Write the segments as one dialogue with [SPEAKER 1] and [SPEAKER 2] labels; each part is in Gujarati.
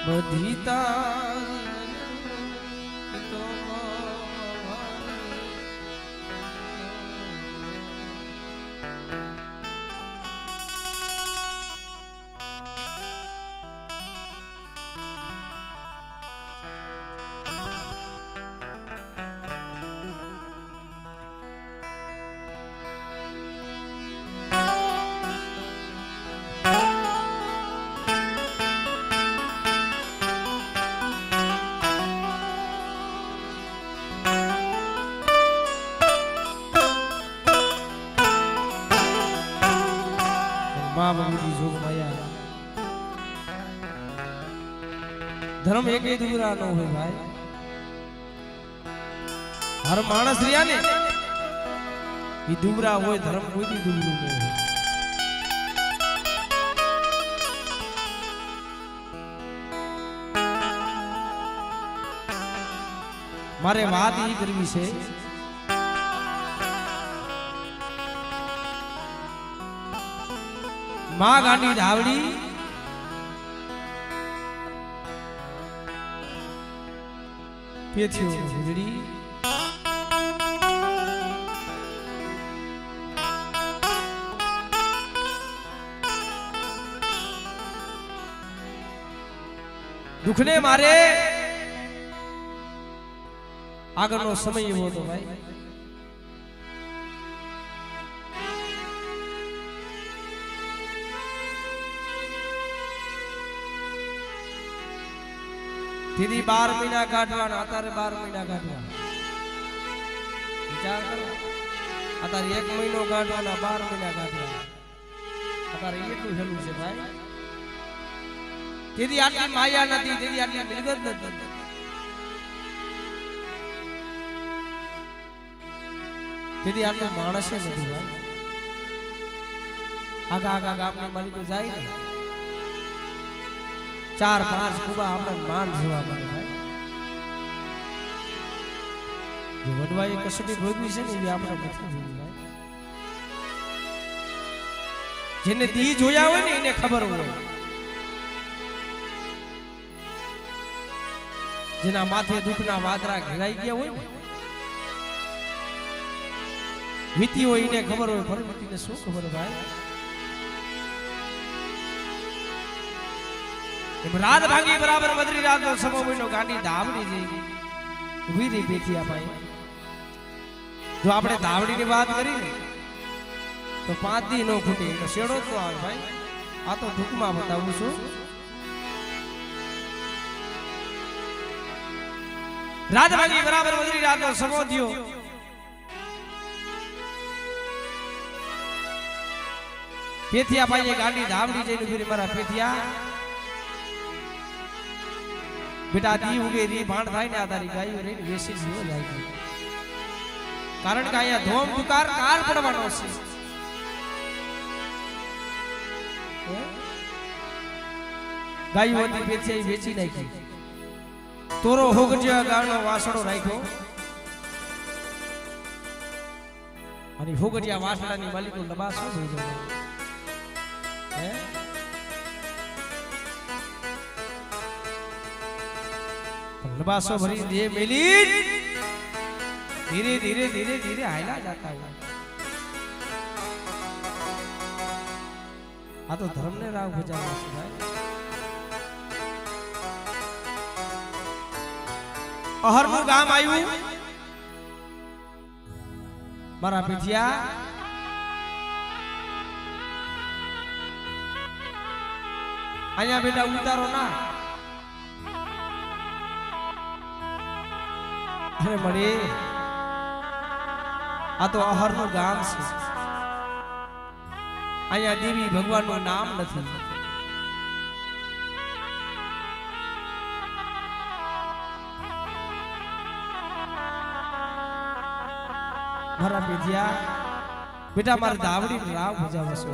[SPEAKER 1] બધી તાર धर्म एक ही दूसरा नो है भाई। हर मानस रिया ने ये दूसरा हो धर्म कोई भी दूसरा नहीं है। मारे बात ही करवी से मां गांडी धावड़ी पेथियो वीड़ी दुखने मारे આગળનો સમય એવો હતો ભાઈ। दीदी 12 મહિના કાઢવાના અત્યારે 12 મહિના કાઢવા વિચાર કરો અત્યારે 1 મહિનો કાઢવાના 12 મહિના કાઢવા અત્યારે એટલું હેલું છે ભાઈ। दीदी આટલી માયા નથી दीदी આટલી મિલકત નથી दीदी આટલું માણસ જ નથી ભાઈ। આગા આગા ગામના માલિકો જાય ને 4-5 કુબા આપણે માન જોવા મળે ભાઈ। જે વડવાએ કસોટી ભોગવી છે ને એ આપણે નથી જોઈ ભાઈ। જેને દી જોયા હોય ને એને ખબર હોય। જેના માથે દુઃખના વાદરા ઘેરાઈ ગયા હોય ને વીતી હોય એને ખબર હોય। પરમતીને શું ખબર ભાઈ। रात भांगी बराबर बदरी रात नो समो महीनो गांडी धावड़ी जई वीरी बेथिया भाई। जो आपणे धावड़ी की बात करी ने तो 5 दी नो खूटे तो शेड़ो तो आवे भाई। आ तो टूंकमा बतावुं छुं। रात भांगी बराबर बदरी रात नो समो थयो पेथिया भाई गांडी धावड़ी जईने वीरी मारा पेथिया बेटा दी उगे री भाण थाय ने आधारी गायो रे वेसी जीव जाय। कारण के आया धोम दुकार काल पड़वानो छे। गायो हती बेची वेची नाखी तोरो होगजिया गाळनो वासड़ो राख्यो अने होगजिया वासड़ानी मालिको लबास हो गयो हे लबासो भरी दे मेली धीरे धीरे धीरे धीरे हायला जाता हुआ। आ तो धर्म ने राव बजावा छे भाई। अहरनु गाम आयु मारा पिजिया आया बेटा उतारो ना। अरे मरे आ तो अहरनु गाम छे। आया देवी भगवान नु नाम नथी। मारा बेटिया बेटा मारे धावड़ी राव भजावशो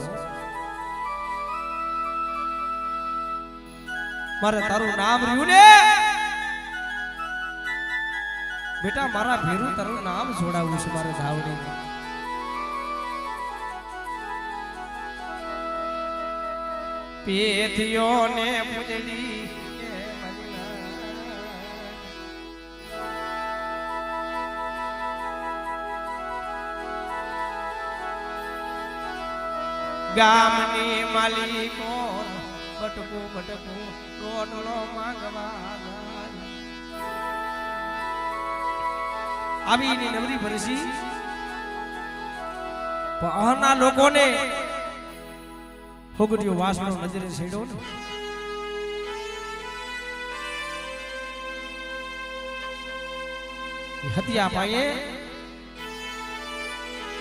[SPEAKER 1] मारे तारू नाम रह्यु ने बेटा मारा भेरू तारू नाम जोड़ावू छे मारे धावड़ी ने। पेथियो ने मुजड़ी ગામની માલિકો બટકું બટકું રોટલો માંગવા આવી એની નવરી ભરસી બહારના લોકોને ફોગડિયો વાસણો નજરે છેડ્યો ને હતિયા પાયે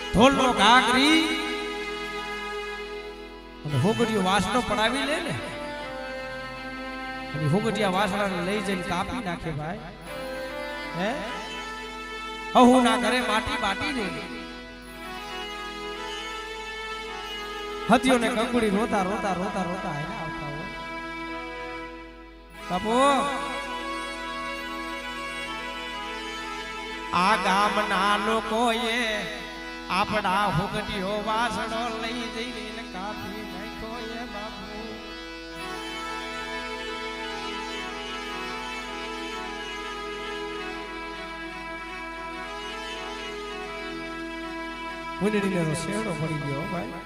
[SPEAKER 1] ઢોલનો ઘા કરી અને ફોગડિયો વાસણો પડાવી લે ને અને ફોગડિયા વાસણાને લઈ જઈને કાપી નાખે ભાઈ હે હહુ ના ઘરે માટી બાટી દે હતિયોને કંકુડી રોતા રોતા રોતા રોતા હે આવતા હોય બાપુ આ ગામના લોકોએ આપડા ફોગડિયો વાસણો લઈ જઈને કાપી નાખ્યો એ બાપુ મુંડડીને તો શેડો પડી ગયો ભાઈ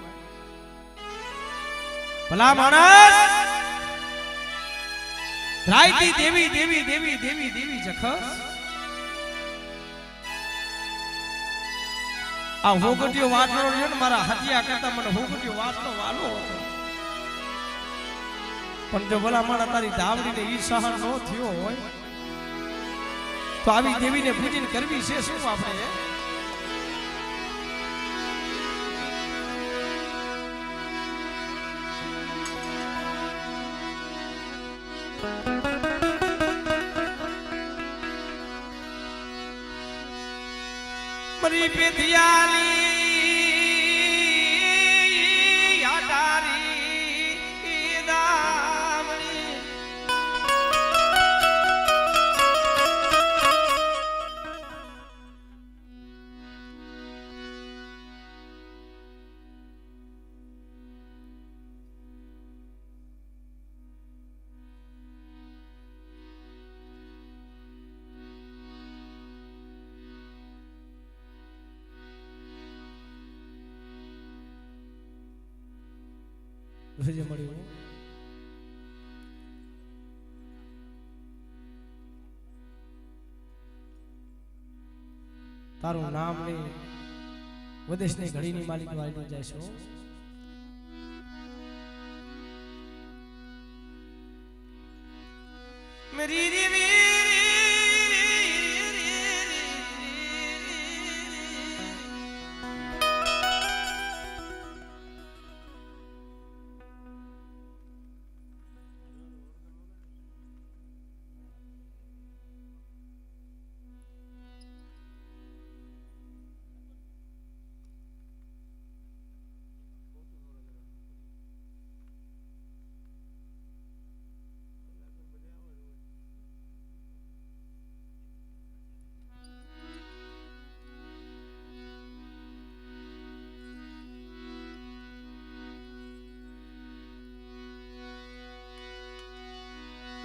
[SPEAKER 1] ભલા માણસ રાયતી દેવી દેવી દેવી દેવી દેવી જખસ આ ફોગડિયો વાસણો રહ્યો ને મારા હતિયા કરતા મને ફોગડિયો વાસણો વાલો પણ જો ભલા માણસ તારી ધાવડીને ઈ સહન નો થયો હોય તો આવી દેવીને પૂજન કરવી છે શું આપણે મરી પેથિયાલી યાટારી દામણી જે મળ્યું તારું નામ ને વિદેશની ઘડીની માલિક વાળી જશો મેરી દેવી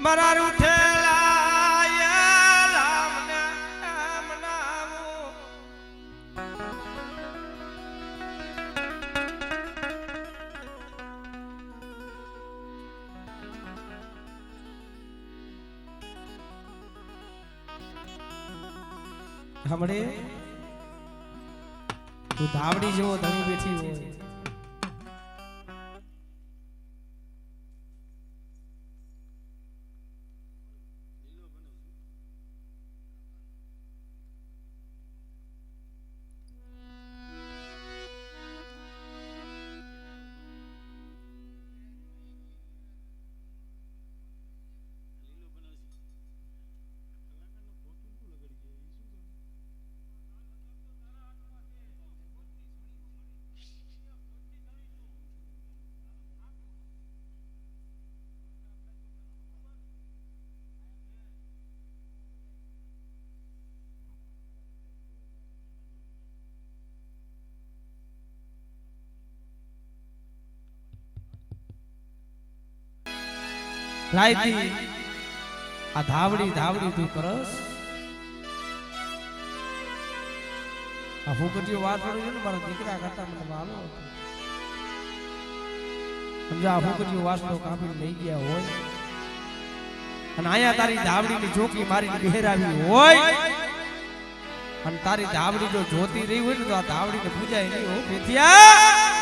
[SPEAKER 1] મારા રૂઠેલા રામને મનાવું હમણે તું ધાવડી જેવો ધણી બેઠી હોય રાયતી આ ધાવડી ધાવડી તું કરસ આ ફોગડિયો વાસણો છે ને મારા દીકરા કરતા મને વાલો હતો સમજા હુકરીઓ વાસનો કાપી લઈ ગયા હોય અને આયા તારી ધાવડીની ચોકી મારી બહેરાવી હોય અને તારી ધાવડી જો જોતી રહી હોય ને તો આ ધાવડીને પૂજાય નહીં હો પેથિયા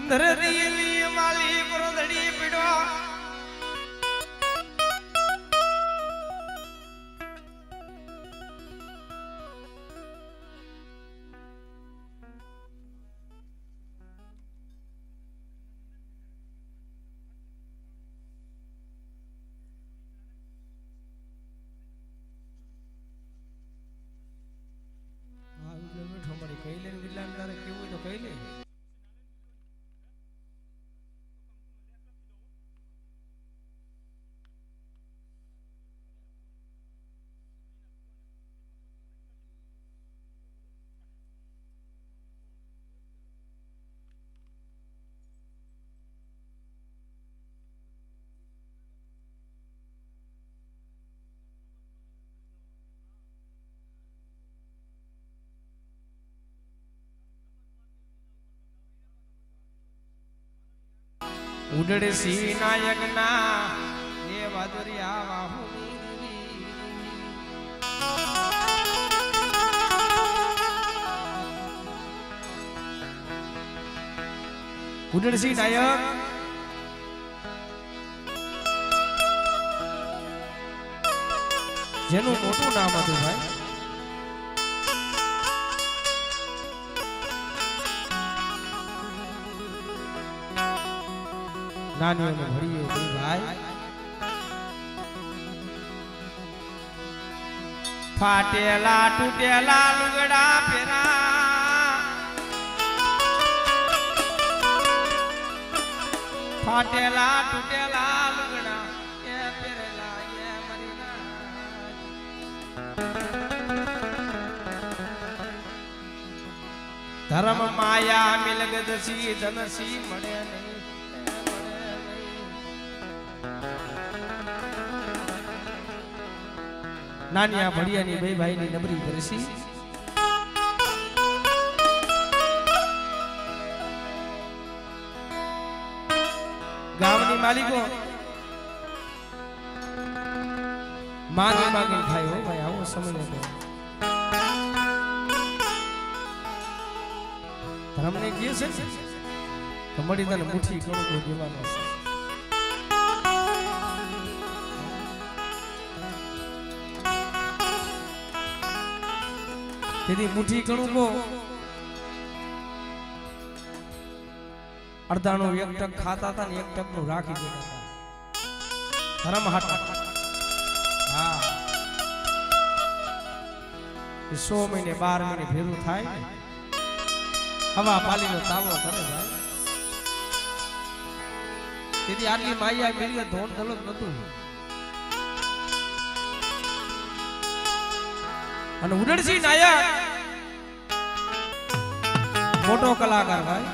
[SPEAKER 1] ધરરીલી માલી કોરદડી પીડવા કઈ લે વિલાન તારે કેવું તો કઈ લે ઉડડે સિંહ નાયક ના એ વાદરિયા વાહુની ઉડડે સિંહ નાયક જેનું મોટું નામ હતું ભાઈ નાની અને ભળીએ ભાઈ ફાટેલા તૂટેલા લુગડા પહેરા ફાટેલા તૂટેલા લુગડા એ પહેરેલા એ મરીના ધર્મ માયા મિલગત સી ધન સી મળે નહીં નાનિયા ભડિયાની બે ભાઈની નબળી પરસી ગામની માલિકો માગે માગે ખાય હો ભાઈ આવો સમય હતો ધર્મને કહે છે તો મળી તને મુઠ્ઠી કણકો દેવાનો છે તેથી મુઠ્ઠી કણકો અડધાનો એક ટક ખાતા હતા ને એક ટક નું રાખી દેતા હતા ધર્મ હાટા હા 100 મહિને 12 મહિને ભેરું થાય હવા પાલીનો તાવો કરે ભાઈ તેથી આટલી માયા મેળીએ ધોણ ધલો નતું અને ઉડડસિંહ નાયક મોટો કલાકાર ભાઈ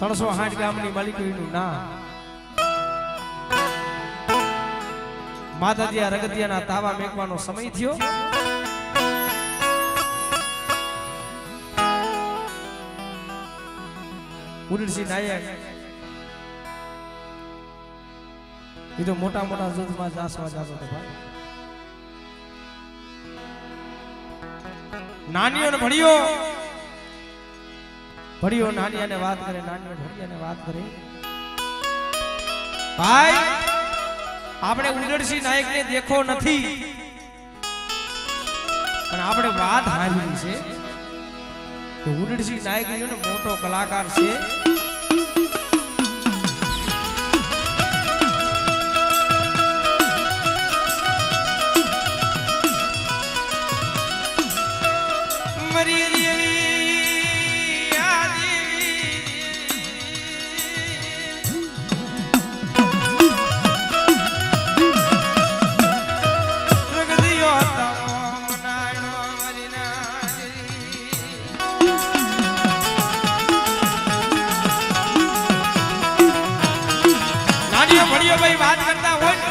[SPEAKER 1] 360 ગામની માલિકીનું નામ માતાજીયા રગતિયાના તાવા મેકવાનો સમય થયો ઉડડસિંહ નાયક એ તો મોટા મોટા જૂથમાં જાસવા જાતો હતો ભાઈ નાનીઓ ને ભણ્યો નાનિયાને વાત કરે નાનીઓ ભણિયાને વાત કરે ભાઈ આપણે ઉડડસિંહ નાયકને દેખો નથી પણ આપણે વાત હારી છે કે ઉડડસિંહ નાયક ને મોટો કલાકાર છે ભાઈ વાત કરતા હોય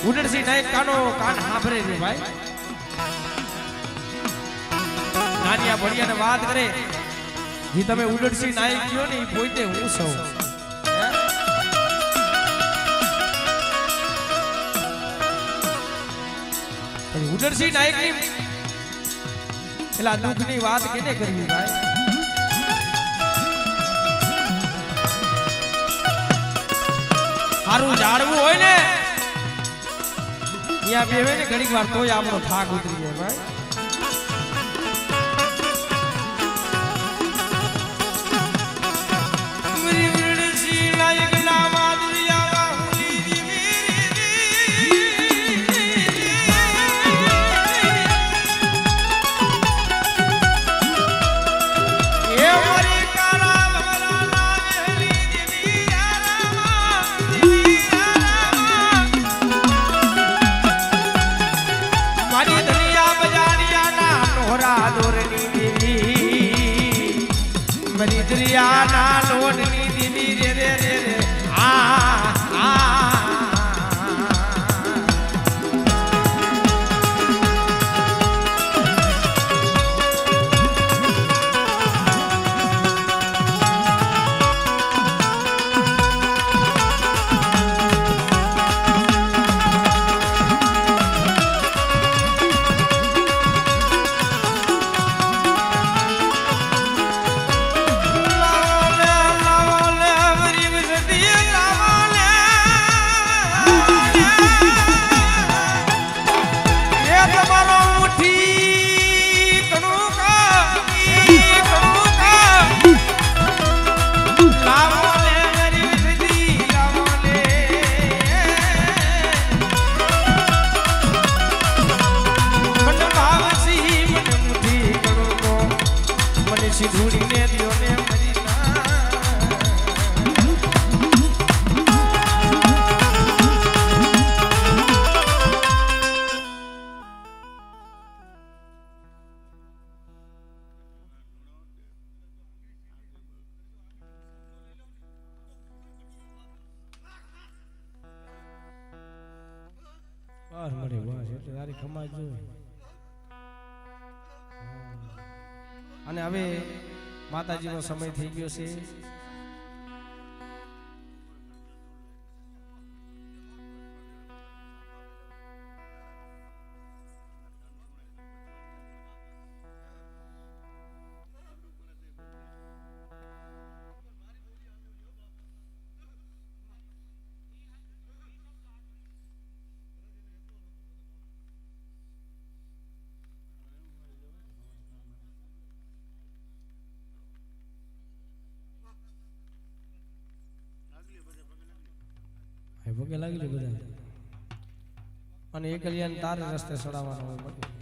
[SPEAKER 1] ઉડડસિંહ નાયક કાન સાંભળે છે ભાઈ નાનિયા ભડિયાને વાત કરે જે તમે ઉડડસિંહ નાયક કયો ને એ પોતે હું સૌ ઉડડસિંહ નાયક ની પેલા દુઃખ ની વાત કેને કરવી ભાઈ હારું જાળવું હોય ને અહીંયા બેવે ને ઘડીક વાર તોય આપણો થાક ઉતરી જાય ભાઈ દરિયાના લોટની દીદી રે રે રે એટલે તારી કમાઈ જોઈ. અને હવે માતાજીનો સમય થઈ ગયો છે. ભોગે લાગી લે બધા અને એક કલ્યાણ તારે રસ્તે ચડાવવાનો હોય બધું.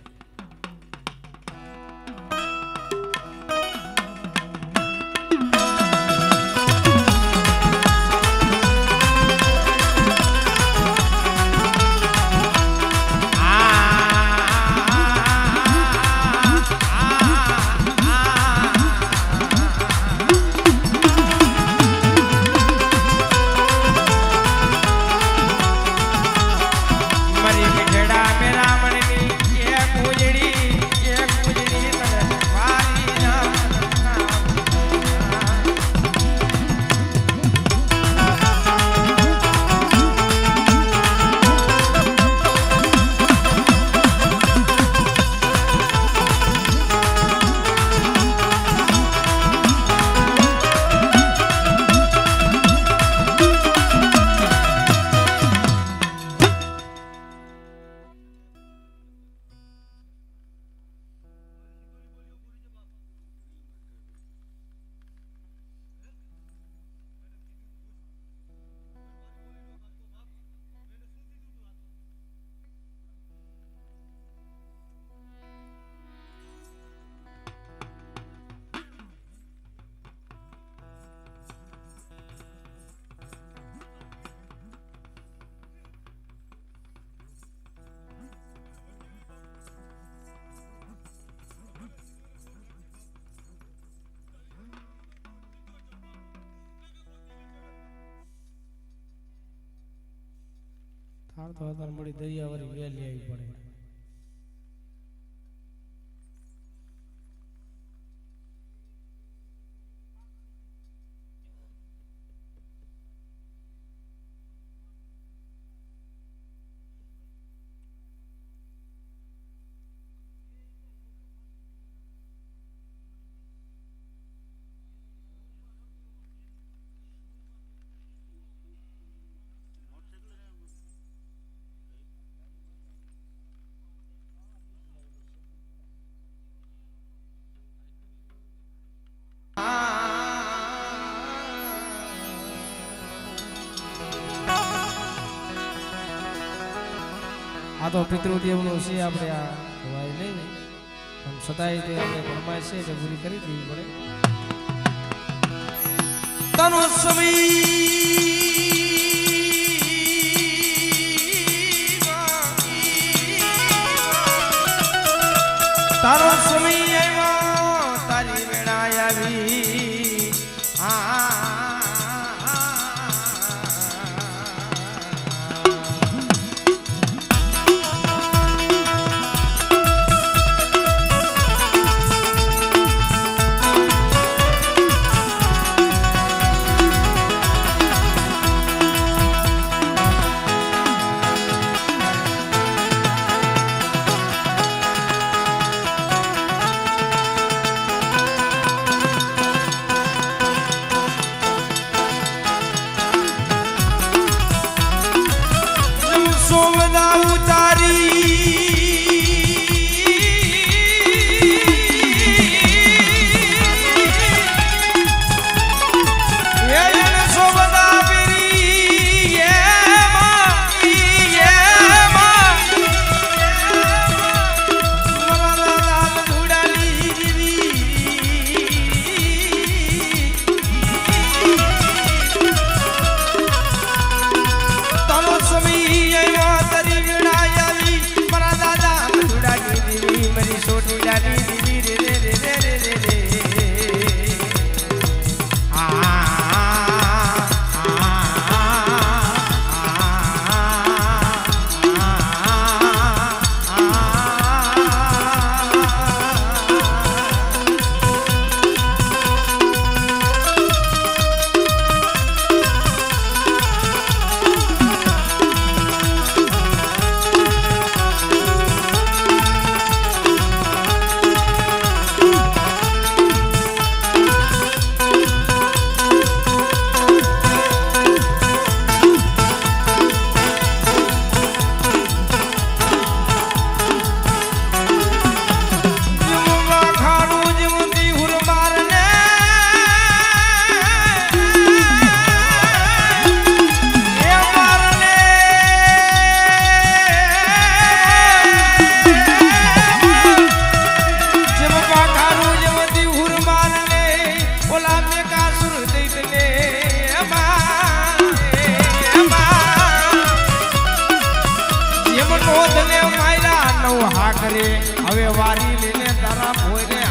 [SPEAKER 1] થાળ તો અત્યારે મળી દરિયાવાળી વેલી આવી પડે. આ તો પિતૃદેવનો છે, આપણે આ કહેવાય નહીં પણ છતાંય તે આપણે ફરમાય છે એટલે પૂરી કરી દેવી પડે. તનો સમય તારો સમય આવ્યો, તારી વેળા આવી. કરે હવે વારી લઈને તારા ભોયને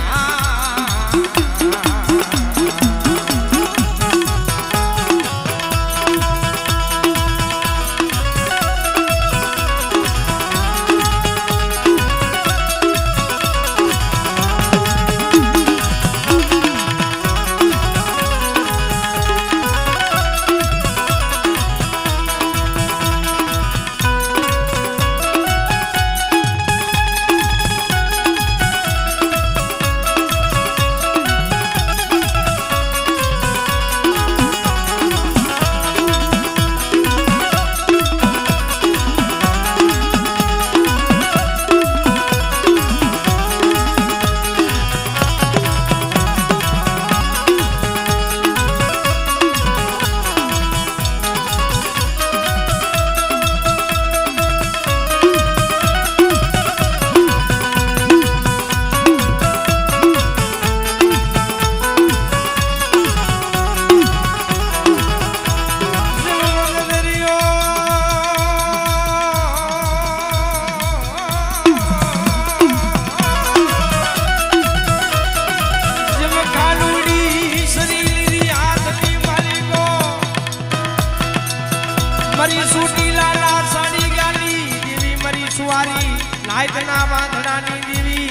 [SPEAKER 1] મરી સુટી લાલા સાડી ગાલી દેવી મરી સુવારી નાયતના વાંધડાની દેવી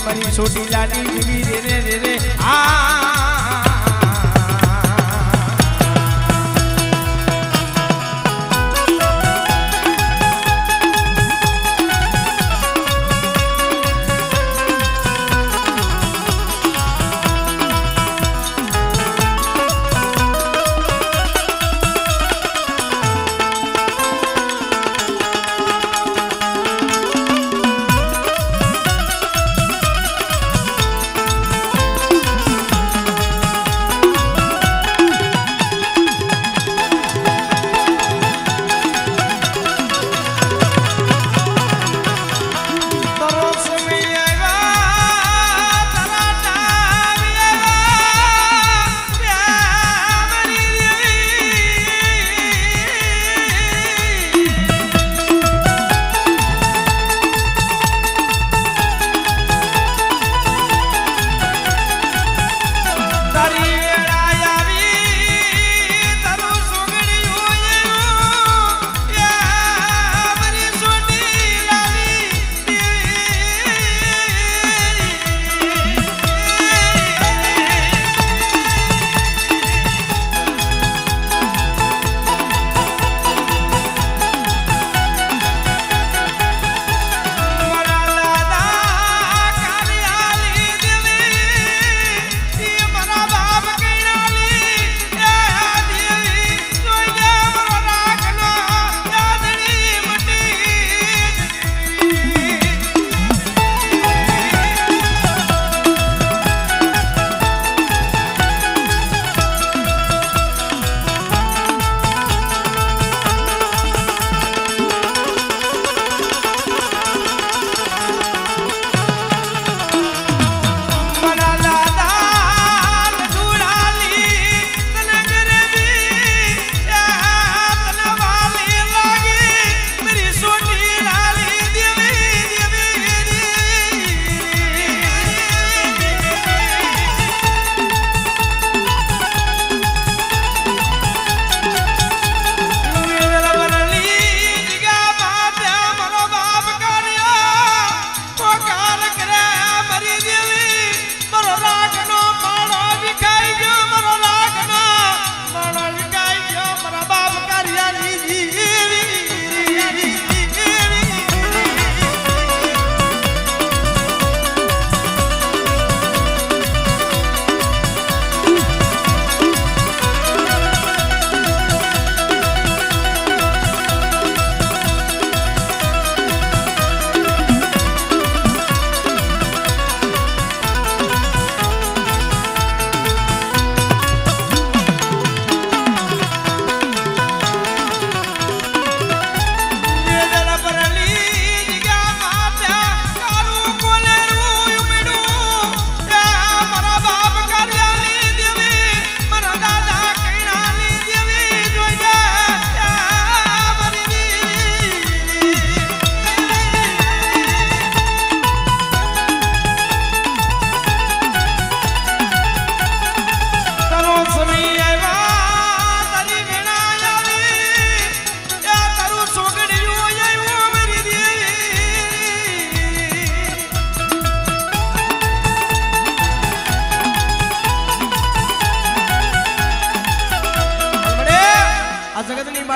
[SPEAKER 1] મરી છોટી લાલી દેવી રે રે રે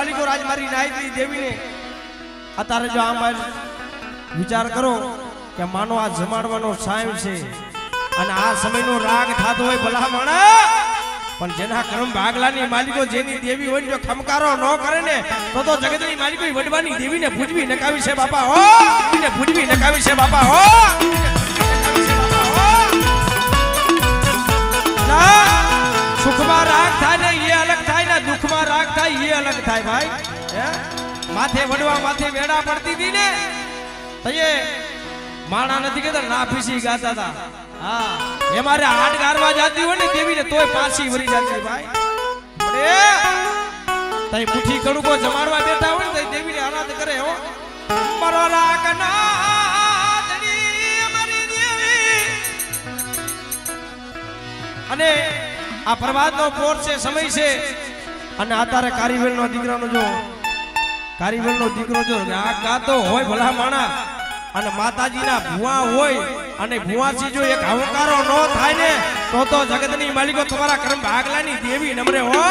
[SPEAKER 1] માલિકો રાજ મારી નાયતી દેવીને અત્યારે જો આમ વિચાર કરો કે માનો આ જમાડવાનો ટાઈમ છે અને આ સમયનો રાગ થાતો હોય ભલા માણા, પણ જેના કર્મ ભાગલાની માલિકો જેની દેવી હોય જો ખમકારો ન કરે ને તો જગતની માલિકો વડવાની દેવીને પૂજવી નકાવી છે બાપા હો, એને પૂજવી નકાવી છે બાપા હો. સુખમાં રાગ થાય ને એ અલગ થાય ને દુઃખમાં રાગ થાય એ અલગ થાય ભાઈ. માથે વડવા માથે વેડા પડતી હતી ને તો એ માણા નથી કેતા ના પીસી ગાતા હતા. હા એ મારે હાડ ગારવા જાતી હોય ને દેવીને તોય પાછી વરી જાતી ભાઈ. તઈ મુઠ્ઠી કડુકો જમાડવા બેઠા હોય ને તઈ દેવીને આરાધ કરે હો. મારો રાગ નાદડી મારી દેવી. અને આ પ્રભાતનો પોર છે, સમય છે, અને અત્યારે કારીવેલનો દીકરાનો જો કારીવેલનો દીકરો જો રાગ ગાતો હોય ભલા માણા અને માતાજીના ભુવા હોય અને ભુવાથી જો એક હંકારો ન થાય ને તો જગતની માલિકો તમારા કર્મ ભાગલાની દેવી નમરે હો.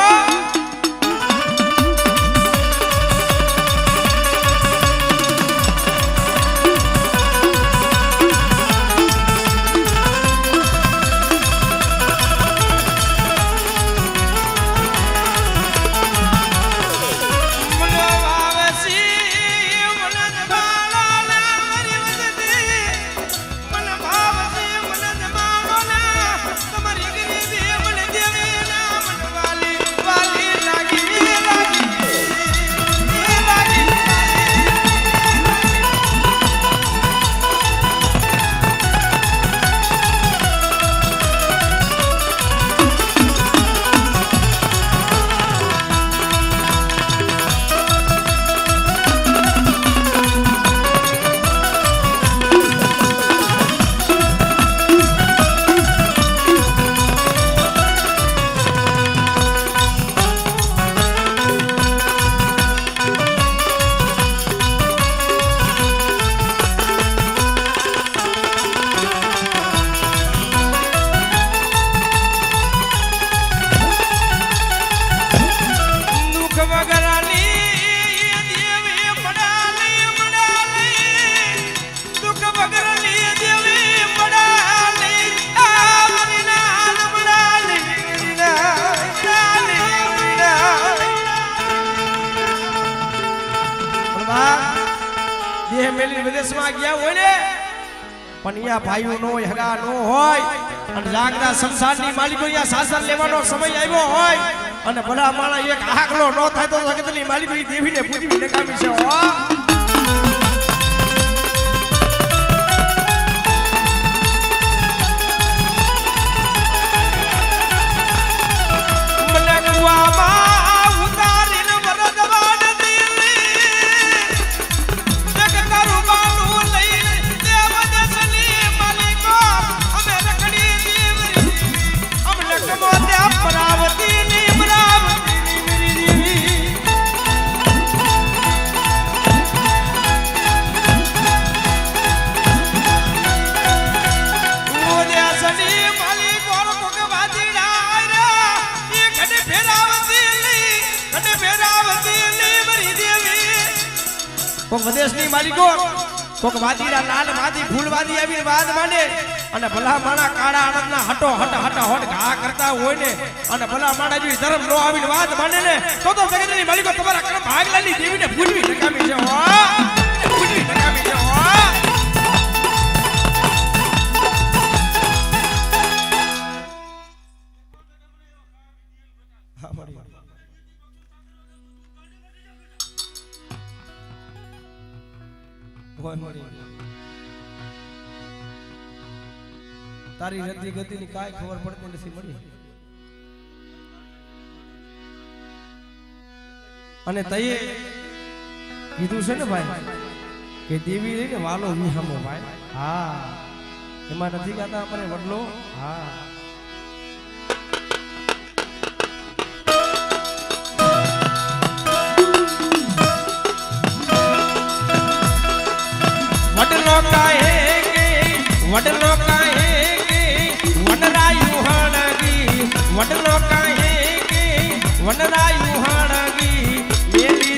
[SPEAKER 1] વિદેશમાં ગયા હોય ને પણ અહીંયા ભાઈઓ નો હોય, હગા નો હોય અને જાગતા સંસારની માલિકો અહીંયા શાસન લેવાનો સમય આવ્યો હોય અને ભલા માણા એક આકલો ન થાય તો જગતની માલિકો દેવીને પૂજવી નકામી છે હો. વિદેશની માલિકો કોક વાદીરા લાલ વાદી ફૂલવાદી આવી વાદ માંડે અને ભલા માણા કાળા આનંદના હટો હટ હટ હટ ઘા કરતા હોય ને અને ભલા માણા જો ધર્મ નો આવીને વાદ માંડે ને તો જગતની માલિકો તમારા કર્મ ભાગલાની દેવીને પૂજવી નકામી છે હો, પૂજવી નકામી છે હો. તારી રતી ગતિની કાંઈ ખબર પડતી નથી મળી અને તઈએ કીધું છે ને ભાઈ કે દેવી રહીને વાલો વિહામો ભાઈ. હા એમાં નથી ગાતા આપણે વડલો. હા વડલો કાહે કે વડલો કાહે કે વનરાયુ હણગી, વડલો કાહે કે વનરાયુ હણગી, મેલી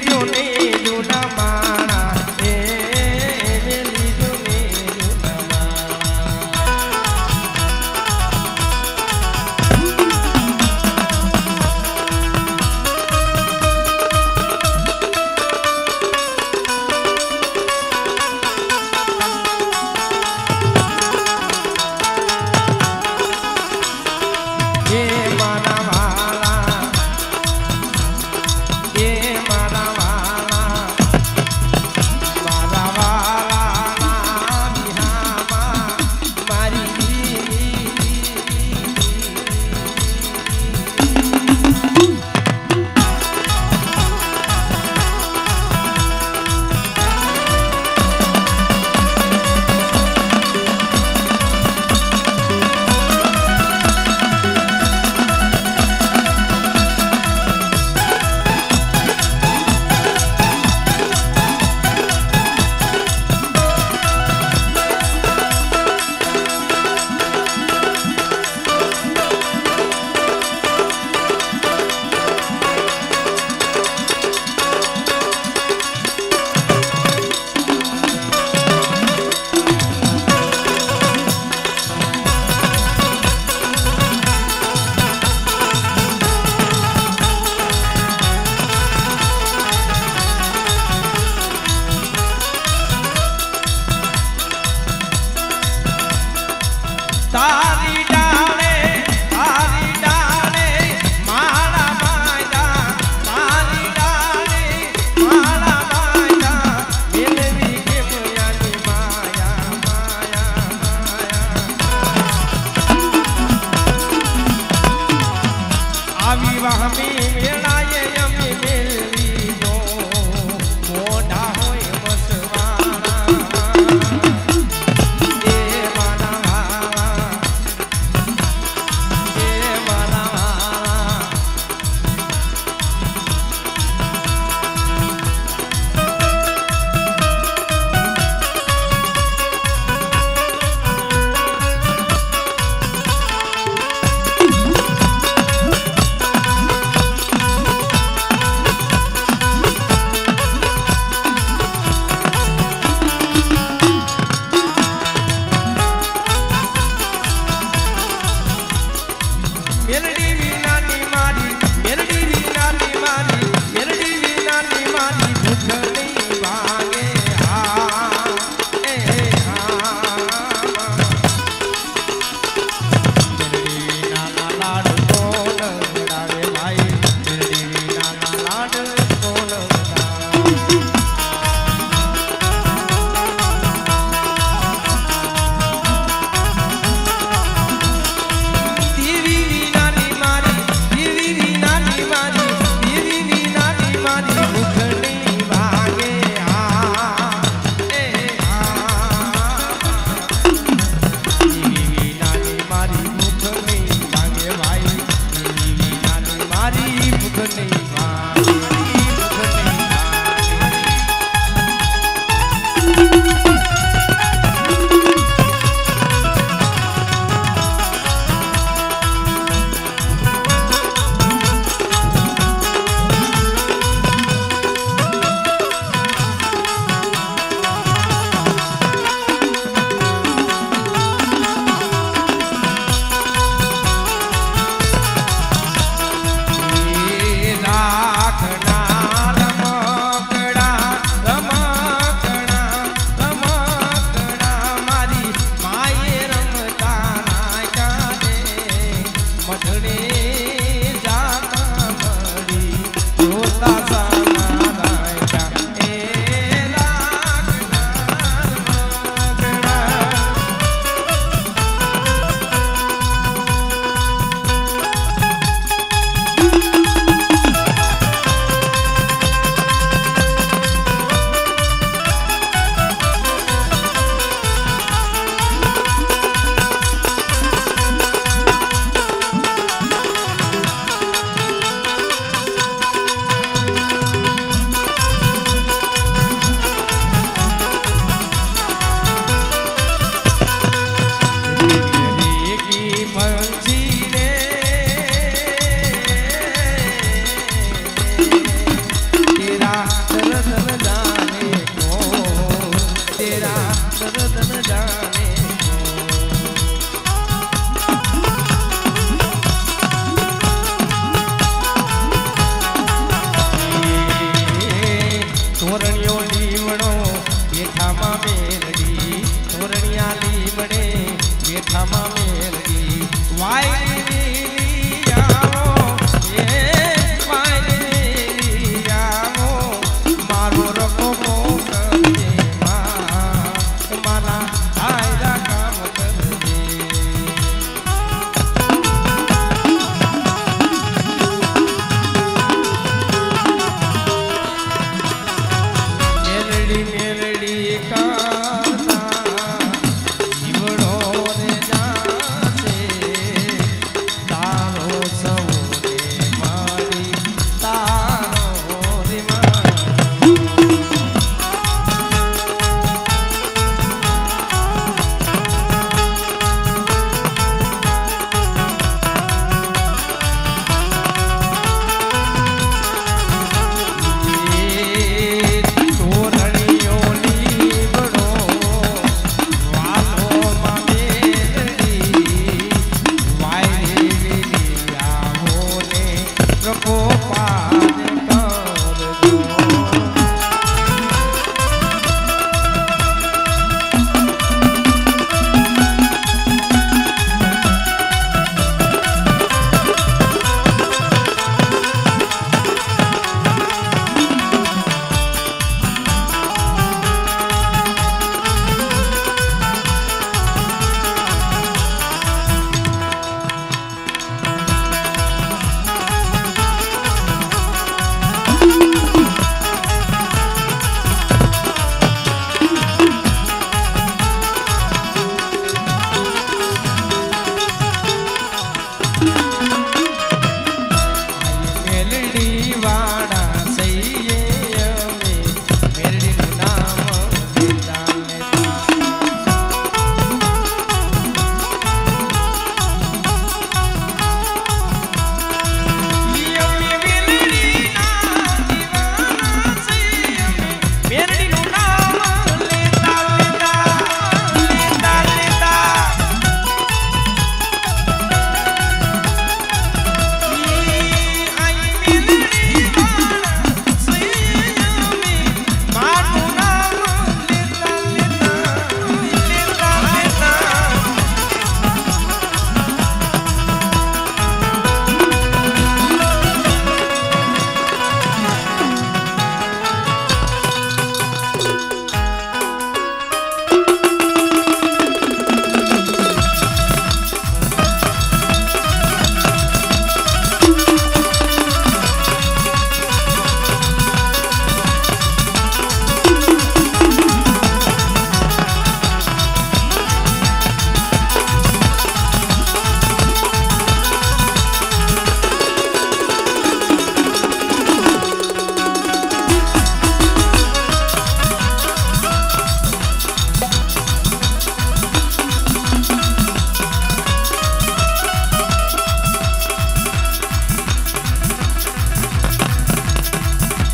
[SPEAKER 1] બેઠામાં મેલડી વાયરી આવો એ વાયરી આવો મારો રખો મોકલજે માં મારા આયરા કામ કરજે મેલડી મેલડી કાના જીવડો ને જાશે તારો સૌને મારી તારો રે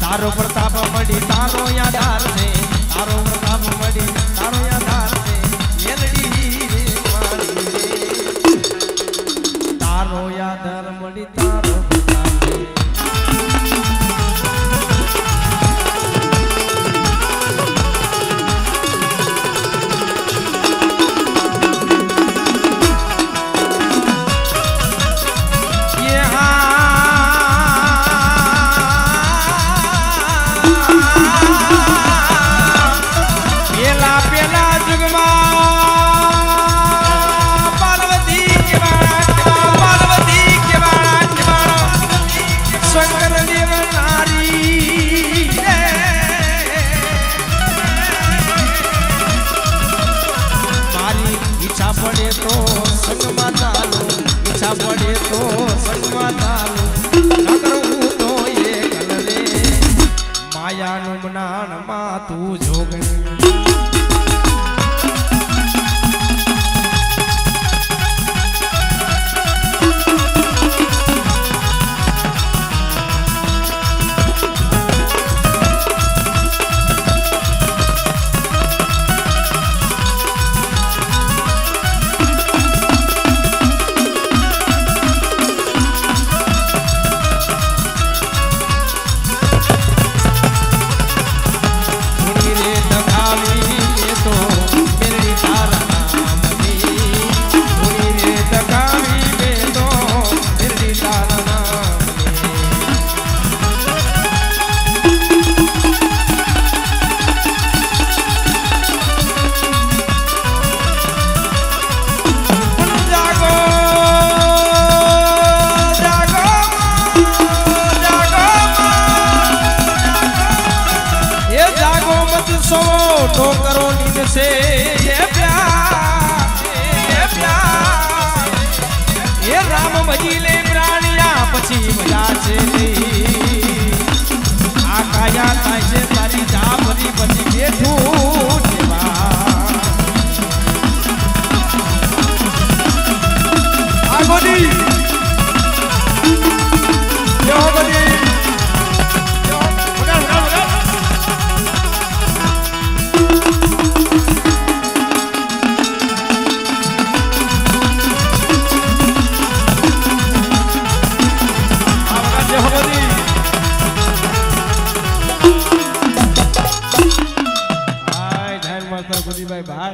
[SPEAKER 1] તારો પ્રતાપ મળી તારો યાદાર છે તારો પ્રતાપ મળી તારો યાદાર છે મેલડી રે મારી રે તારો યાદાર મળી તારો પ્રતાપ છે પડે તો સંગમાં ચાલો ઈચ્છા પડે તો સંગમાં ચાલો નગર હું તો એકલ રે માયાનું જ્ઞાનમાં તું જોગણી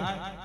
[SPEAKER 2] થાય